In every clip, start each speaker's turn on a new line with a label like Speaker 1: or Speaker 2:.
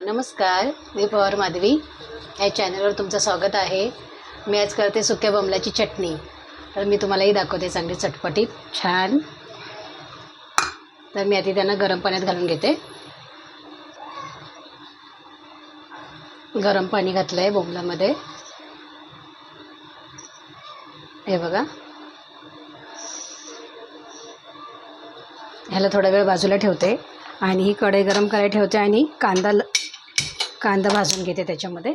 Speaker 1: नमस्कार, मी पवार माधवी. या चॅनलवर तुमचं स्वागत आहे. मी आज करते सुक्या बोंबलाची चटणी. तर मी तुम्हालाही दाखवते चांगली चटपटीत छान. तर मी आधी त्यांना गरम पाण्यात घालून घेते. गरम पाणी घातलं आहे बोंबलामध्ये. हे बघा, ह्याला थोडा वेळ बाजूला ठेवते आणि ही कढई गरम करायला ठेवते आणि कांदा भाजून घेते त्याच्यामध्ये.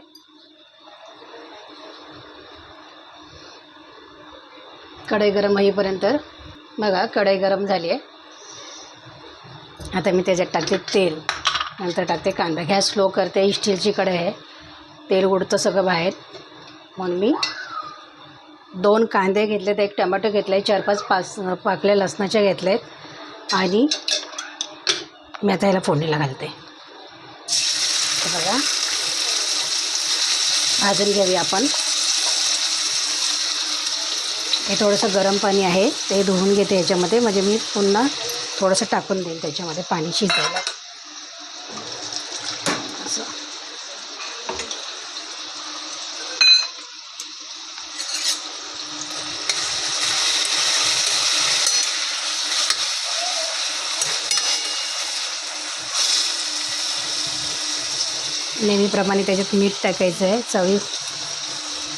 Speaker 1: कढई गरम होईपर्यंत बघा, कढई गरम झाली आहे. आता मी त्याच्यात टाकते तेल, नंतर टाकते कांदा. गॅस स्लो करते. स्टीलची कढई आहे, तेल उडतं सगळं बाहेर. म्हणून मी 2 कांदे घेतलेत, 1 टमाटो घेतला आहे, 4-5 पाकल्या लसणाच्या घेतलेत आणि मी आता ह्याला फोडणीला घालते. बघा, भाजून घेऊया आपण. हे थोडंसं गरम पाणी आहे, ते धुवून घेते ह्याच्यामध्ये. म्हणजे मी पुन्हा थोडंसं टाकून देईन त्याच्यामध्ये पाणी शिजायला. असं नेहमीप्रमाणे त्याच्यात मीठ टाकायचं आहे चवी.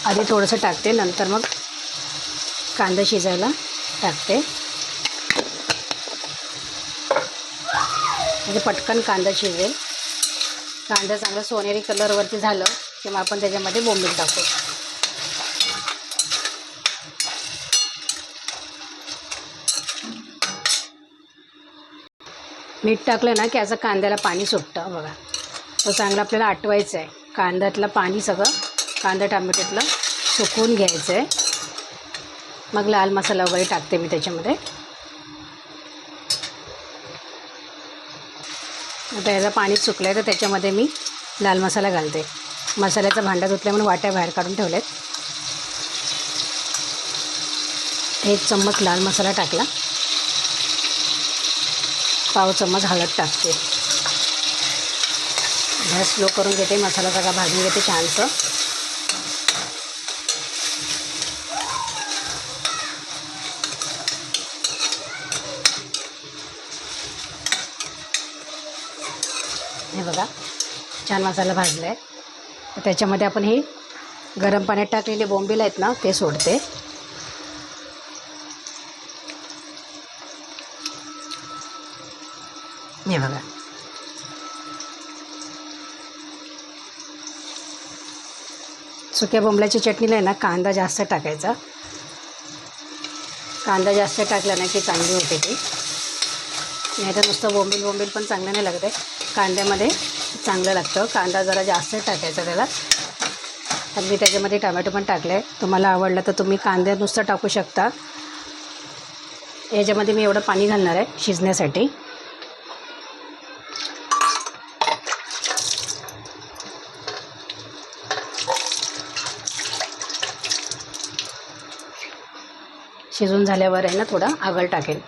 Speaker 1: आधी थोडंसं टाकते, नंतर मग कांदा शिजायला टाकते. म्हणजे पटकन कांदा शिजेल. कांदा चांगला सोनेरी कलरवरती झालं की मग आपण त्याच्यामध्ये बोंबील टाकू. मीठ टाकलं ना की असं कांद्याला पाणी सुटतं बघा. तो चांगला आपल्याला आटवायचं आहे. कांद्यातलं पाणी सगळं कांदा टॅमॅटोतलं सुकवून घ्यायचं आहे. मग लाल मसाला वगैरे टाकते मी त्याच्यामध्ये. आता याचं पाणी सुकलं आहे तर त्याच्यामध्ये मी लाल मसाला घालते. मसाल्याचा भांडा धुतल्या म्हणून वाट्या बाहेर काढून ठेवल्यात. 1 चम्मच लाल मसाला टाकला, पाव चम्मच हळद टाकते. गॅस स्लो करून घेते, मसाला सगळा भाजून घेते छानसं. हे बघा, छान मसाला भाजला आहे. त्याच्यामध्ये आपण हे गरम पाण्यात टाकलेले बोंबील आहेत ना, ते सोडते. हे बघा, सुक्या बोंबल्याची चटणीला आहे ना कांदा जास्त टाकायचा. कांदा जास्त टाकला ना की चांगली होते ती. नाही तर नुसतं बोंबील पण चांगलं नाही लागत आहे. कांद्यामध्ये चांगलं लागतं. कांदा जरा जास्त टाकायचा त्याला. तर मी त्याच्यामध्ये टमॅटो पण टाकले आहे. तुम्हाला आवडलं तर तुम्ही कांदा नुसतं टाकू शकता. याच्यामध्ये मी एवढं पाणी घालणार आहे शिजण्यासाठी. शिजून झाल्यावर आहे ना थोडं आगळ टाकेल.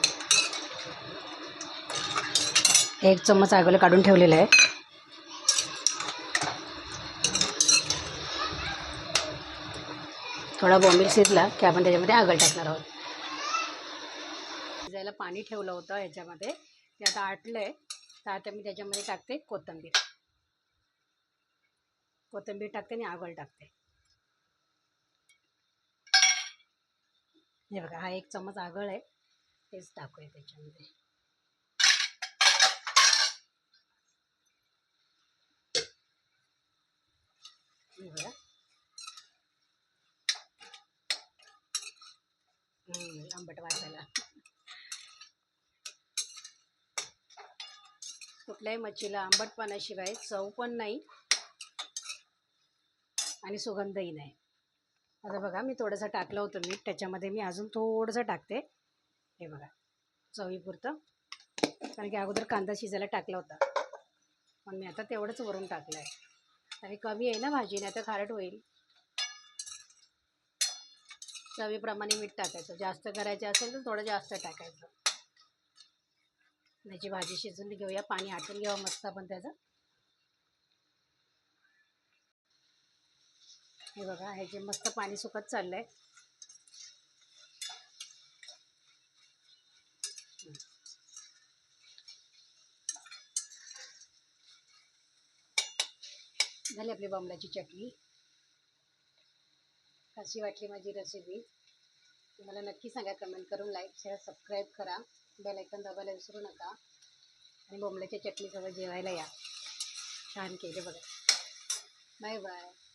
Speaker 1: 1 चम्मच आगळ काढून ठेवलेलं आहे. थोडा बोंबील शिजला की आपण त्याच्यामध्ये आगळ टाकणार आहोत. शिजायला पाणी ठेवलं होतं ह्याच्यामध्ये, ते आता आटलं आहे. तर आता मी त्याच्यामध्ये टाकते कोथिंबीर. कोथिंबीर टाकते आणि आगळ टाकते. हे बघा, हा 1 चम्मच आगळ आहे, तेच टाकूया त्याच्यामध्ये. हे बघा, आंबट वासायला. कुठल्याही मच्छीला आंबटपणाशिवाय चव पण नाही आणि सुगंधही नाही. आता बघा, मी थोडंसं टाकलं होतं मीठ, त्याच्यामध्ये मी अजून थोडंसं टाकते. हे बघा, चवीपुरतं. कारण की अगोदर कांदा शिजायला टाकला होता, पण मी आता तेवढंच वरून टाकलं आहे. आणि कमी आहे ना भाजी, नाही तर खारट होईल. चवीप्रमाणे मीठ टाकायचं. जास्त करायचे असेल तर थोडं जास्त टाकायचं. त्याची भाजी शिजून घेऊया, पाणी आटून घ्यावं मस्त आपण त्याचं. हे बघा, हे जे मस्त पाणी सुकत चाललंय. झाली आपली बोंबलाची चटणी. कशी वाटली माझी रेसिपी तुम्हाला नक्की सांगा, कमेंट करून, लाईक शेअर सबस्क्राईब करा, बेल आयकॉन दाबायला विसरू नका. आणि बोंबलाच्या चटणीसोबत जेवायला या. छान केले बघा. Bye bye.